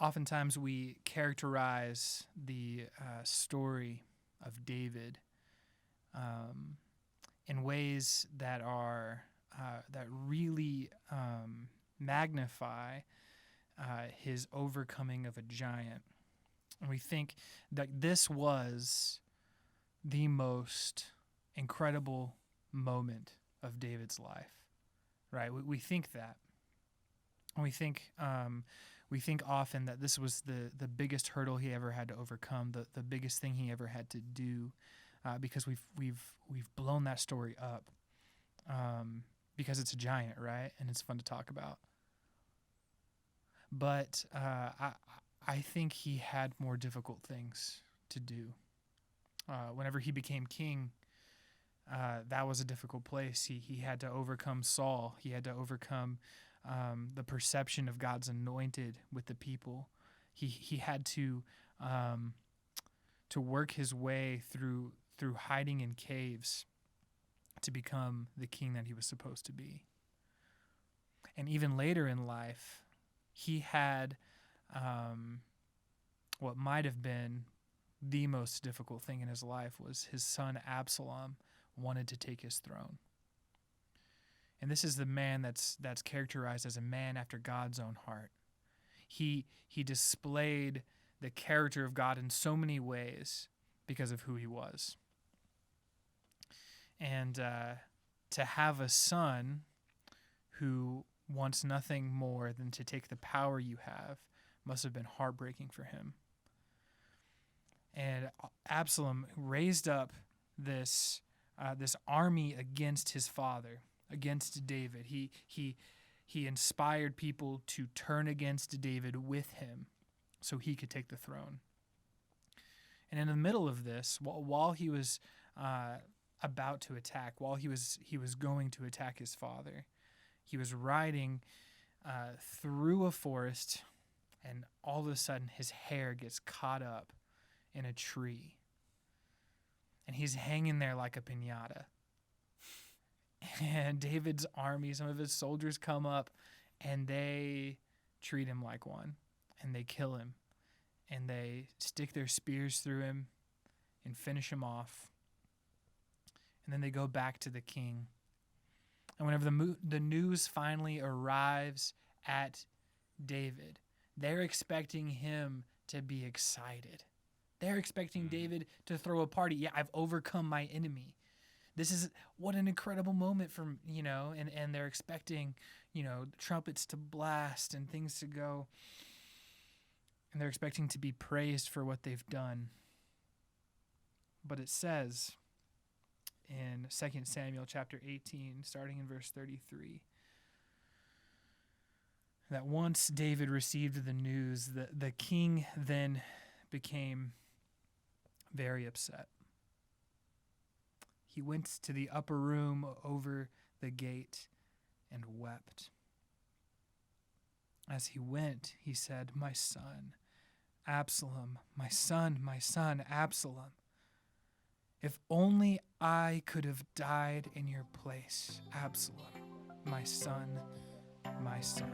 Oftentimes we characterize the story of David um, in ways that are that really magnify his overcoming of a giant. And we think that this was the most incredible moment of David's life, right? We think that. And we think often that this was the biggest hurdle he ever had to overcome, the biggest thing he ever had to do, because we've blown that story up, because it's a giant, right? And it's fun to talk about. But I think he had more difficult things to do. Whenever he became king, that was a difficult place. He had to overcome Saul. He had to overcome the perception of God's anointed with the people. He had to work his way through hiding in caves to become the king that he was supposed to be. And even later in life, he had what might have been the most difficult thing in his life was his son Absalom wanted to take his throne. And this is the man that's characterized as a man after God's own heart. He displayed the character of God in so many ways because of who he was. And to have a son who wants nothing more than to take the power you have must have been heartbreaking for him. And Absalom raised up this army against his father, against David. He inspired people to turn against David with him so he could take the throne. And in the middle of this, while he was about to attack, while he was going to attack his father, he was riding through a forest, and all of a sudden his hair gets caught up in a tree. And he's hanging there like a piñata. And David's army, some of his soldiers come up, and they treat him like one. And they kill him. And they stick their spears through him and finish him off. And then they go back to the king. And whenever the news finally arrives at David, they're expecting him to be excited. They're expecting David to throw a party. Yeah, I've overcome my enemy. This is what an incredible moment from, and they're expecting, trumpets to blast and things to go. And they're expecting to be praised for what they've done. But it says in 2 Samuel chapter 18, starting in verse 33, that once David received the news, the king then became very upset. He went to the upper room over the gate and wept. As he went, he said, "My son, Absalom, my son, Absalom. If only I could have died in your place, Absalom, my son, my son."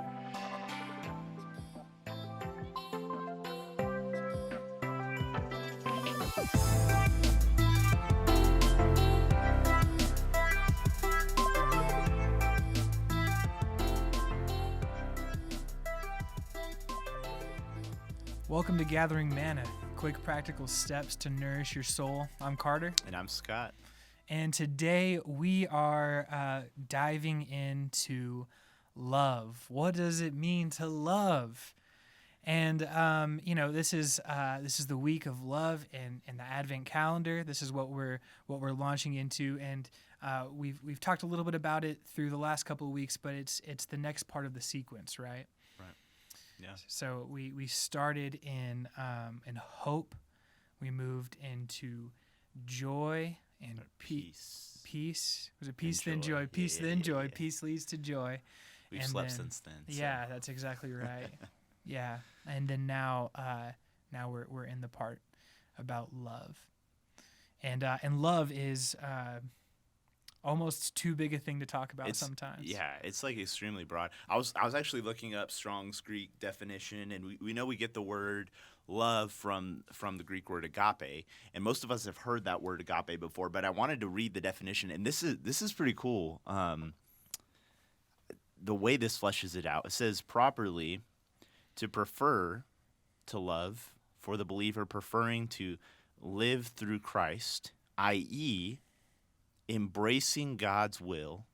Welcome to Gathering Manna, quick practical steps to nourish your soul. I'm Carter. And I'm Scott. And today we are diving into love. What does it mean to love? And this is the week of love and the Advent calendar. This is what we're launching into, and we've talked a little bit about it through the last couple of weeks, but it's the next part of the sequence, right? Right. Yeah. So we started in hope. We moved into joy and peace. Peace. Was it peace then joy? Peace then joy. Yeah. Peace leads to joy. We've slept since then. So. Yeah, that's exactly right. Yeah, and then now we're in the part about love, and love is almost too big a thing to talk about sometimes. Yeah, it's like extremely broad. I was actually looking up Strong's Greek definition, and we know we get the word love from the Greek word agape, and most of us have heard that word agape before. But I wanted to read the definition, and this is pretty cool. The way this fleshes it out, it says properly to prefer, to love, for the believer preferring to live through Christ, i.e., embracing God's will,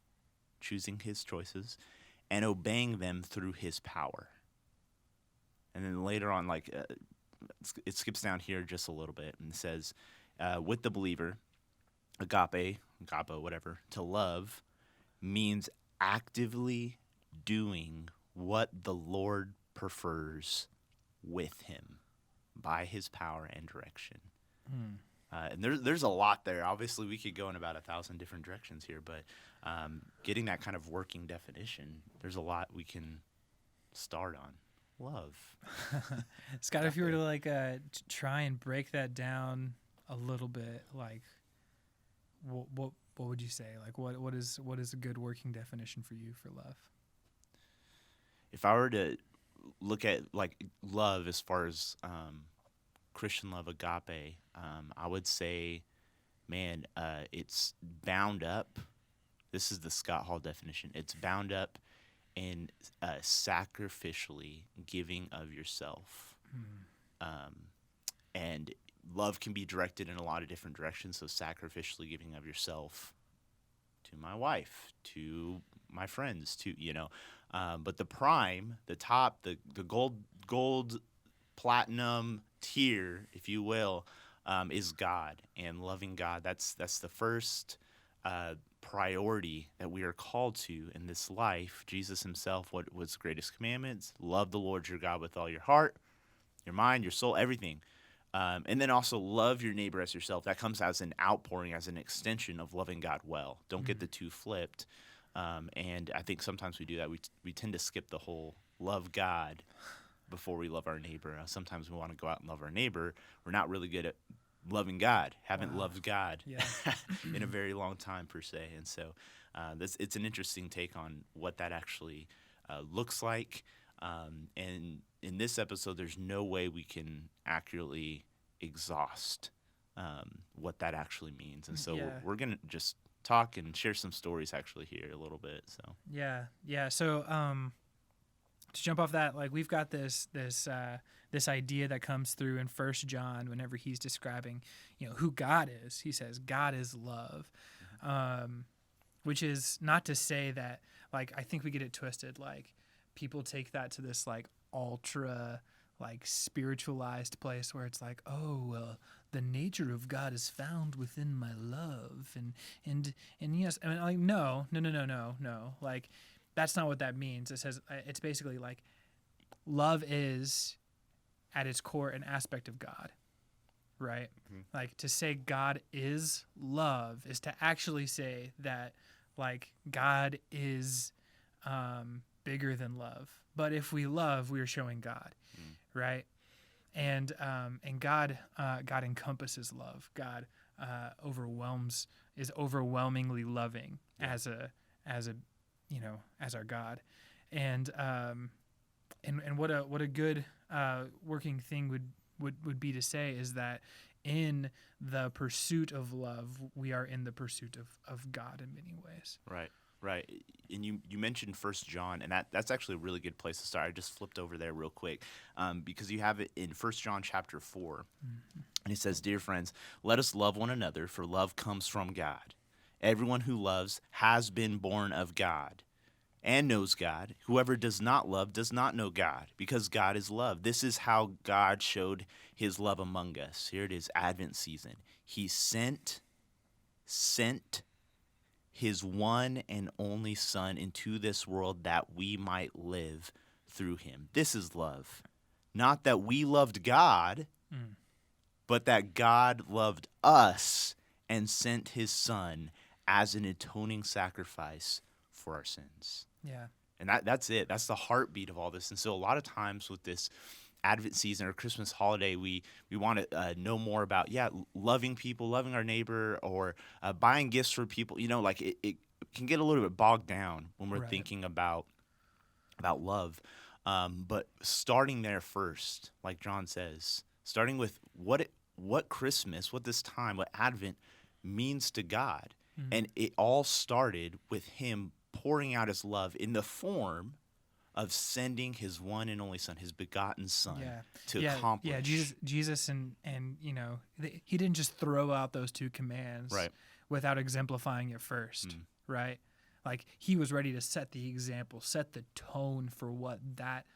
choosing his choices, and obeying them through his power. And then later on, it skips down here just a little bit and says, with the believer, agape, whatever, to love means actively doing what the Lord prefers with him by his power and direction. And there's a lot there. Obviously, we could go in about 1,000 different directions here, but getting that kind of working definition, there's a lot we can start on. Love. Scott, if you were to try and break that down a little bit, what would you say? What is a good working definition for you for love? If I were to look at love as far as Christian love, agape, I would say, it's bound up. This is the Scott Hall definition. It's bound up in sacrificially giving of yourself. And love can be directed in a lot of different directions. So sacrificially giving of yourself to my wife, to my friends, but the prime, the top, the gold, platinum tier, if you will, is God and loving God. That's the first priority that we are called to in this life. Jesus himself, what was the greatest commandments? Love the Lord your God with all your heart, your mind, your soul, everything. And then also love your neighbor as yourself. That comes as an outpouring, as an extension of loving God well. Don't get the two flipped. And I think sometimes we do that. We tend to skip the whole love God before we love our neighbor. Sometimes we want to go out and love our neighbor. We're not really good at loving God. Haven't loved God in a very long time per se. And so it's an interesting take on what that actually looks like. And in this episode, there's no way we can accurately exhaust what that actually means. And so we're going to just talk and share some stories actually here a little bit. So So to jump off that, we've got this idea that comes through in 1 John whenever he's describing who God is. He says God is love, which is not to say that I think we get it twisted. People take that to this ultra spiritualized place where it's the nature of God is found within my love and yes, I mean no. That's not what that means. It says it's basically love is at its core an aspect of God, right? To say God is love is to actually say that God is bigger than love. But if we love, we are showing God, right? And God encompasses love. God is overwhelmingly loving as our God, and what a good working thing would be to say is that in the pursuit of love, we are in the pursuit of God in many ways. Right. And you mentioned 1 John, and that's actually a really good place to start. I just flipped over there real quick because you have it in 1 John chapter 4, and it says, "Dear friends, let us love one another, for love comes from God. Everyone who loves has been born of God and knows God. Whoever does not love does not know God, because God is love. This is how God showed his love among us." Here it is, Advent season. He sent his one and only Son into this world that we might live through him. This is love. Not that we loved God, but that God loved us and sent his Son as an atoning sacrifice for our sins. Yeah. And that's it. That's the heartbeat of all this. And so a lot of times with this Advent season or Christmas holiday, we want to know more about loving people, loving our neighbor, or buying gifts for people. Like it can get a little bit bogged down when we're Right. thinking about love. But starting there first, like John says, starting with what Christmas, what this time, what Advent means to God. Mm. And it all started with him pouring out his love in the form of sending his one and only son, his begotten son, to accomplish. Yeah, Jesus and he didn't just throw out those two commands Right. without exemplifying it first, right? Like he was ready to set the example, set the tone for what that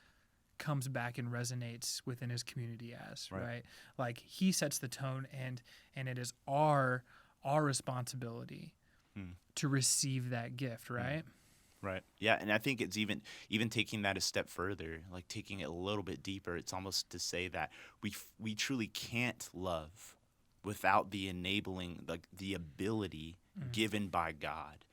comes back and resonates within his community as, right? Like he sets the tone, and it is our responsibility to receive that gift, right? Right. Yeah, and I think it's even taking that a step further, like taking it a little bit deeper. It's almost to say that we truly can't love without the enabling, like the ability given by God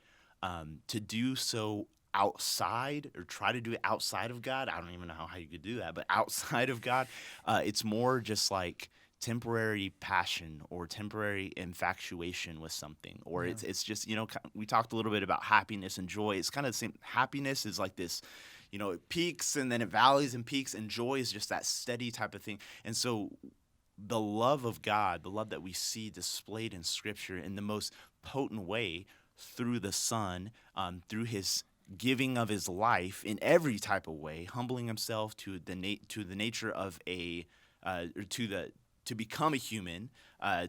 to do so outside, or try to do it outside of God. I don't even know how you could do that, but outside of God, it's more just like temporary passion or temporary infatuation with something, or it's just, we talked a little bit about happiness and joy. It's kind of the same. Happiness is like this, it peaks and then it valleys and peaks, and joy is just that steady type of thing. And so the love of God, the love that we see displayed in Scripture in the most potent way through the Son, through his giving of his life in every type of way, humbling himself to the nature of to become a human,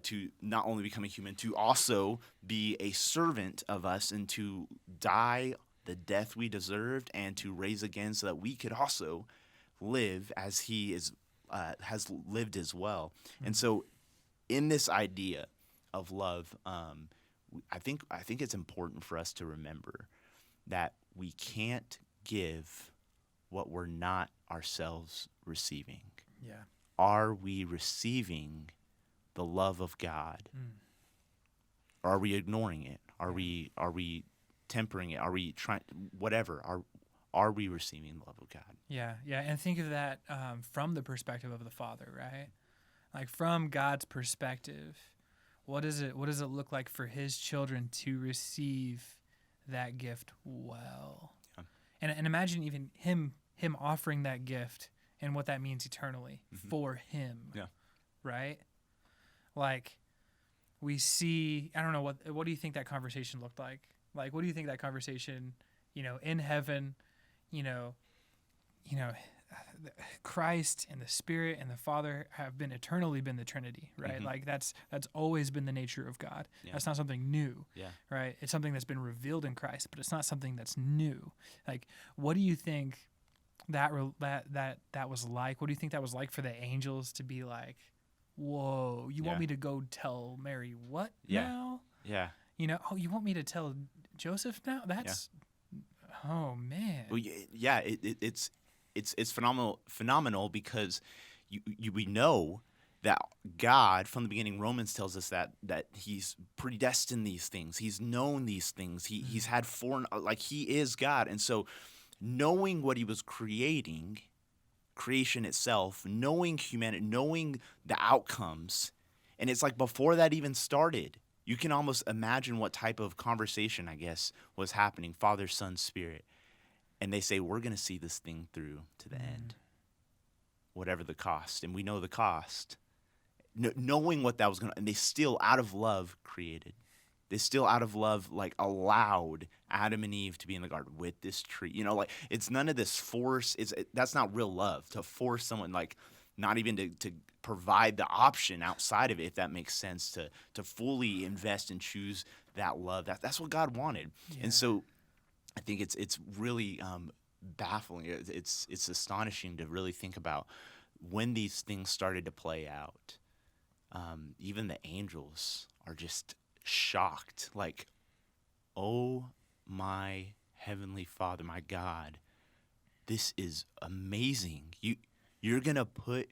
to not only become a human, to also be a servant of us, and to die the death we deserved, and to raise again so that we could also live as he has lived as well. And so in this idea of love, I think it's important for us to remember that we can't give what we're not ourselves receiving. Yeah. Are we receiving the love of God? Or are we ignoring it? Are we tempering it? Are we trying whatever? Are we receiving the love of God? Yeah, and think of that from the perspective of the Father, right? Like from God's perspective, what does it look like for his children to receive that gift well? Yeah. And imagine even him offering that gift and what that means eternally for him. Yeah. Right? Like we see, I don't know, what do you think that conversation looked like? Like what do you think that conversation, in heaven, Christ and the Spirit and the Father have been eternally been the Trinity, right? Like that's always been the nature of God. Yeah. That's not something new, right? It's something that's been revealed in Christ, but it's not something that's new. Like, what do you think that was like? What do you think that was like for the angels to be like, whoa, you want me to go tell Mary what now? Yeah. You want me to tell Joseph now? That's, oh man. Well, yeah, it's phenomenal because we know that God from the beginning. Romans tells us that he's predestined these things. He's known these things. He's had he is God. And so knowing what he was creating, creation itself, knowing humanity, knowing the outcomes, and it's like before that even started, you can almost imagine what type of conversation, I guess, was happening, Father, Son, Spirit. And they say, we're going to see this thing through to the end, whatever the cost. And we know the cost. Knowing what that was going to, and they still, out of love, created. They still, out of love, allowed Adam and Eve to be in the garden with this tree. It's none of this force. That's not real love, to force someone, not even to provide the option outside of it, if that makes sense, to fully invest and choose that love. That's what God wanted. Yeah. And so I think it's really baffling. It's astonishing to really think about when these things started to play out. Even the angels are just shocked, like, oh my heavenly Father, my God, this is amazing. You're gonna put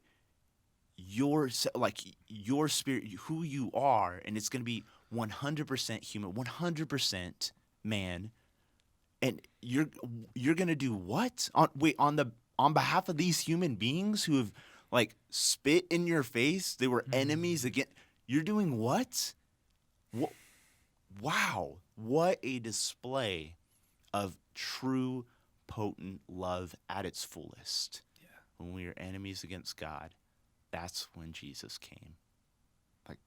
your spirit, who you are, and it's gonna be 100% human, 100% man. And you're gonna do what on behalf of these human beings who have like spit in your face. They were enemies again. You're doing what? What? Wow. What a display of true, potent love at its fullest. Yeah. When we are enemies against God, that's when Jesus came. Like,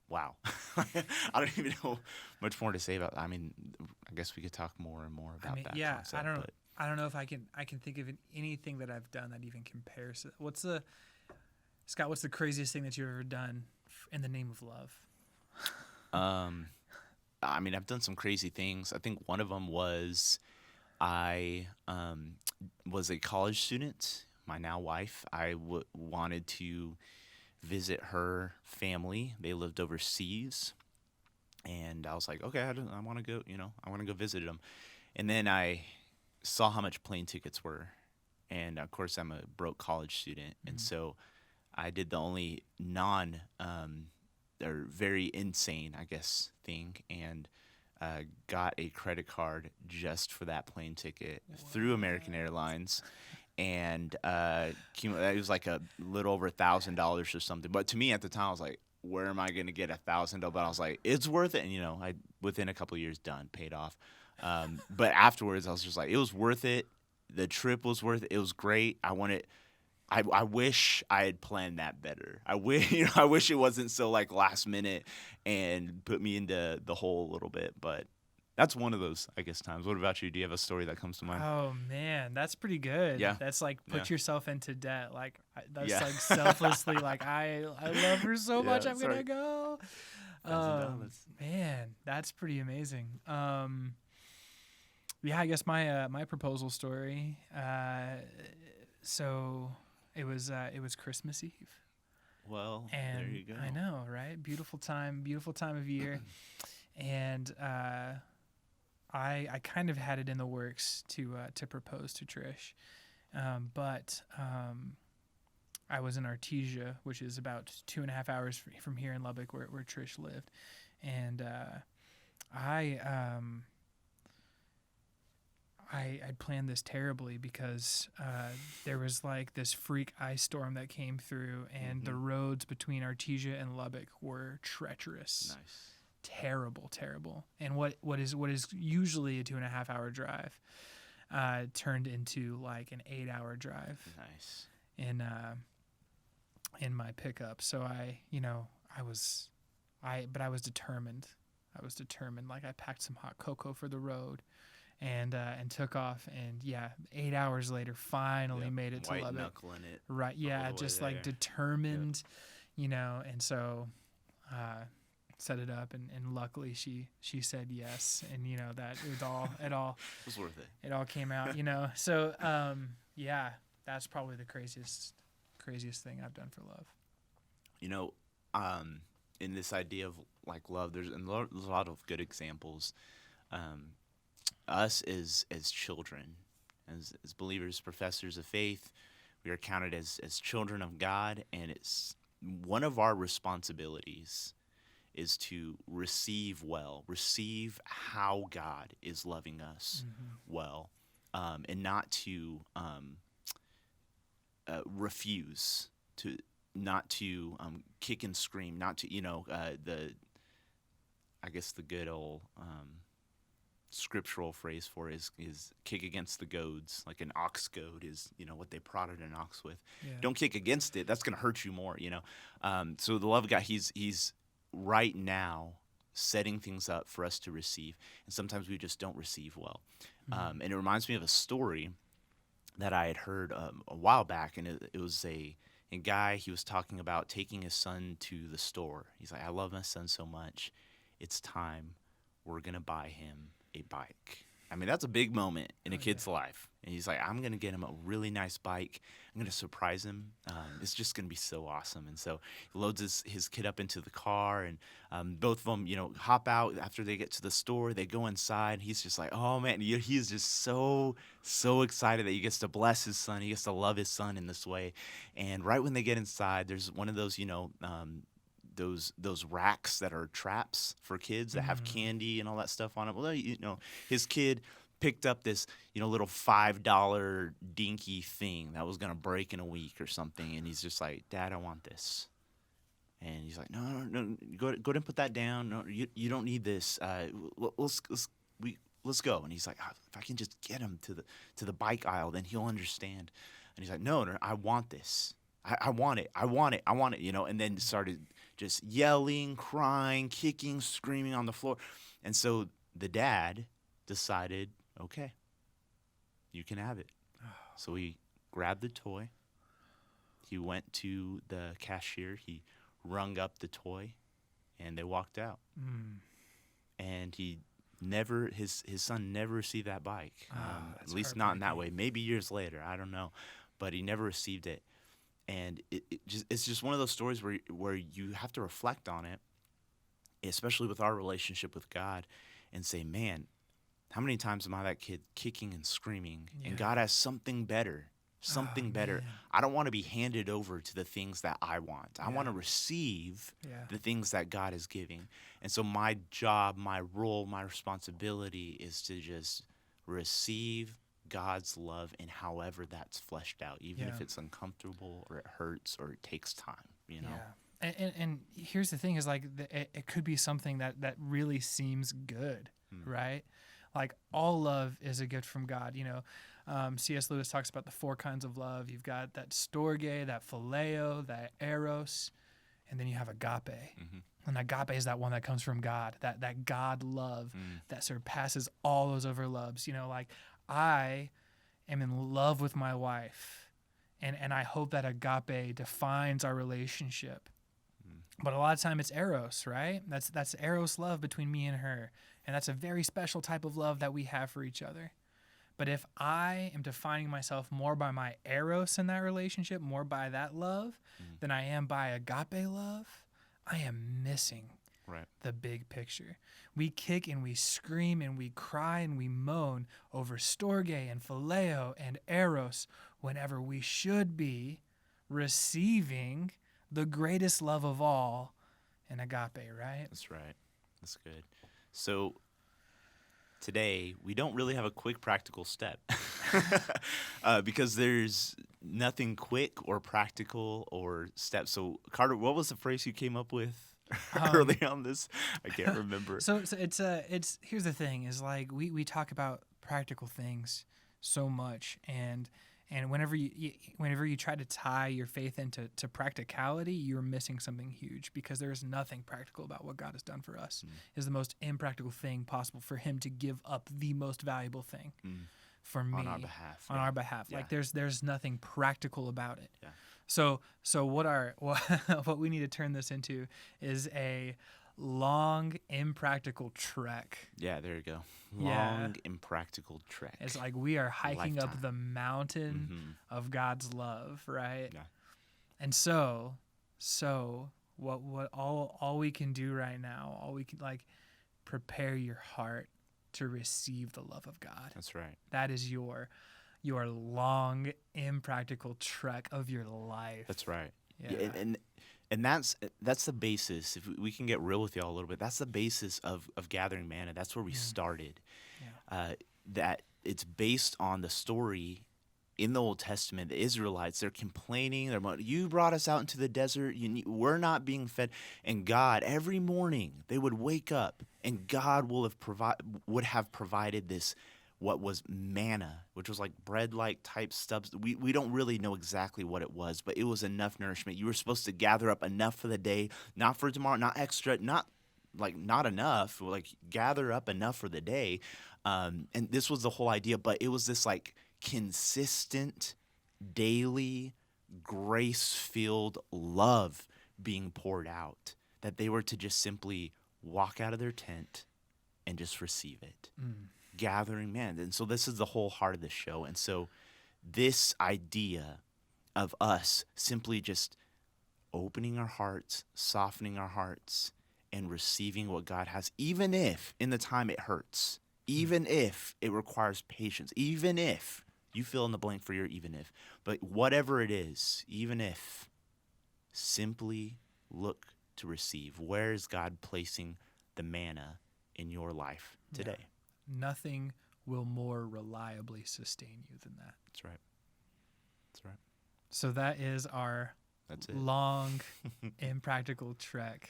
wow. I don't even know much more to say about that. I mean, I guess we could talk more and more about that yeah, concept. I don't know if I can think of anything that I've done that even compares. Scott? What's the craziest thing that you've ever done in the name of love? I mean, I've done some crazy things. I think one of them was I was a college student, my now wife. I wanted to visit her family. They lived overseas. And I was like, okay, I want to go, I want to go visit them. And then I saw how much plane tickets were. And of course, I'm a broke college student. Mm-hmm. And so I did the only or very insane, I guess, thing, and got a credit card just for that plane ticket through American Airlines. And it was like a little over $1,000 or something. But to me at the time, I was like, where am I going to get $1,000? But I was like, it's worth it. And, I within a couple of years, paid off. But afterwards, I was just like, it was worth it. The trip was worth it. It was great. I wish I had planned that better. I wish it wasn't so like last minute and put me into the hole a little bit. But that's one of those, I guess, times. What about you? Do you have a story that comes to mind? Oh man, that's pretty good. Yeah, that's like put yourself into debt. Like that's like selflessly. Like I love her so much. I'm gonna go. Man, that's pretty amazing. Yeah, I guess my proposal story. So. It was Christmas Eve. Well, and there you go. I know, right? Beautiful time of year. And I kind of had it in the works to propose to Trish, but I was in Artesia, which is about 2.5 hours from here in Lubbock, where Trish lived, and I planned this terribly because there was like this freak ice storm that came through, and the roads between Artesia and Lubbock were treacherous. Nice. Terrible. And what is usually a 2.5 hour drive turned into like an 8-hour drive. Nice. In my pickup. So I was determined. Like I packed some hot cocoa for the road. And took off, and 8 hours later, finally made it to White Lubbock. knuckling it. Right, yeah, just like determined, and so set it up, and luckily she said yes, and that it was worth it. It all came out, So that's probably the craziest thing I've done for love. In this idea of like love, there's a lot of good examples. Us as children, as believers, professors of faith, we are counted as children of God, and it's one of our responsibilities is to receive how God is loving us well, and not to refuse, not to kick and scream, not to I guess the good old scriptural phrase for is kick against the goads. Like an ox goad is what they prodded an ox with. Don't kick against it. That's going to hurt you more. So the love of God, he's right now setting things up for us to receive, and sometimes we just don't receive well. And it reminds me of a story that I had heard a while back, and it was a guy. He was talking about taking his son to the store. He's like, I love my son so much, it's time. We're gonna buy him a bike. I mean, that's a big moment in a kid's life. And he's like, I'm going to get him a really nice bike. I'm going to surprise him. It's just going to be so awesome. And so he loads his kid up into the car, and both of them, hop out after they get to the store. They go inside. He's just like, oh, man. He's just so excited that he gets to bless his son. He gets to love his son in this way. And right when they get inside, there's one of those, those racks that are traps for kids that have candy and all that stuff on it. Well, his kid picked up this, little $5 dinky thing that was gonna break in a week or something, and he's just like, Dad, I want this. And he's like, no, go ahead and put that down. No, you don't need this. Let's go. And he's like, if I can just get him to the bike aisle, then he'll understand. And he's like, no, I want this. I want it. I want it. I want it. And then started just yelling, crying, kicking, screaming on the floor. And so the dad decided, okay, you can have it. So he grabbed the toy. He went to the cashier. He rung up the toy, and they walked out. And his son never received that bike. At least not in that way. Maybe years later, I don't know, but he never received it. And it's just one of those stories where you have to reflect on it, especially with our relationship with God, and say, man, how many times am I that kid kicking and screaming? Yeah. And God has something better. Man. I don't want to be handed over to the things that I want. I want to receive the things that God is giving. And so my job, my role, my responsibility is to just receive God's love in however that's fleshed out, even if it's uncomfortable or it hurts or it takes time, Yeah. And here's the thing is like it could be something that really seems good, right? Like all love is a gift from God, C.S. Lewis talks about the 4 kinds of love. You've got that storge, that phileo, that eros, and then you have agape. Mm-hmm. And agape is that one that comes from God, that God love that surpasses all those other loves. Like I am in love with my wife, and I hope that agape defines our relationship. But a lot of time it's eros, right? That's eros love between me and her. And that's a very special type of love that we have for each other. But if I am defining myself more by my eros in that relationship, more by that love, than I am by agape love, I am missing the big picture. We kick and we scream and we cry and we moan over storge and phileo and eros whenever we should be receiving the greatest love of all in agape, right? That's right. That's good. So today, we don't really have a quick practical step because there's nothing quick or practical or step. So, Carter, what was the phrase you came up with early on this? I can't remember. So it's here's the thing is like we talk about practical things so much, and whenever you try to tie your faith into practicality, you're missing something huge, because there is nothing practical about what God has done for us. It's the most impractical thing possible for him to give up the most valuable thing for me on our behalf. On our behalf. Yeah. Like there's nothing practical about it. Yeah. So what we need to turn this into is a long, impractical trek. Yeah, there you go. Long, impractical trek. It's like we are hiking up the mountain of God's love, right? Yeah. And so what all we can do right now, all we can prepare your heart to receive the love of God. That's right. That is your long, impractical trek of your life. That's right. Yeah. And that's the basis. If we can get real with y'all a little bit, that's the basis of Gathering Manna. That's where we started. Yeah. That it's based on the story in the Old Testament. The Israelites, they're complaining. They're like, you brought us out into the desert. We're not being fed. And God, every morning, they would wake up, and God would have provided this, what was manna, which was like bread-like type stuff. We don't really know exactly what it was, but it was enough nourishment. You were supposed to gather up enough for the day, not for tomorrow, not extra, not enough, gather up enough for the day. And this was the whole idea, but it was this consistent, daily, grace-filled love being poured out, that they were to just simply walk out of their tent and just receive it. Gathering Manna. And so this is the whole heart of the show. And so this idea of us simply just opening our hearts, softening our hearts, and receiving what God has, even if in the time it hurts, even if it requires patience, even if you fill in the blank for your even if, but whatever it is, even if, simply look to receive. Where is God placing the manna in your life today? Yeah. Nothing will more reliably sustain you than that. That's right. That's right. So that is our That's it. long, impractical trek.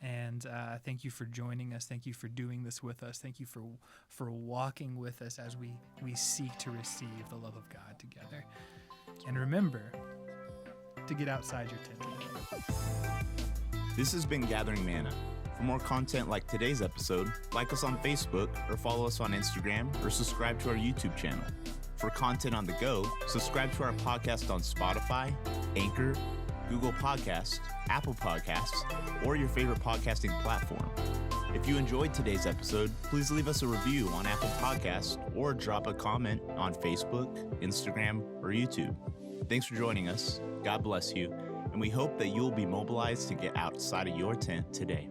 And thank you for joining us. Thank you for doing this with us. Thank you for walking with us as we seek to receive the love of God together. And remember to get outside your tent today. This has been Gathering Manna. For more content like today's episode, like us on Facebook or follow us on Instagram or subscribe to our YouTube channel. For content on the go, subscribe to our podcast on Spotify, Anchor, Google Podcasts, Apple Podcasts, or your favorite podcasting platform. If you enjoyed today's episode, please leave us a review on Apple Podcasts or drop a comment on Facebook, Instagram, or YouTube. Thanks for joining us. God bless you, and we hope that you'll be mobilized to get outside of your tent today.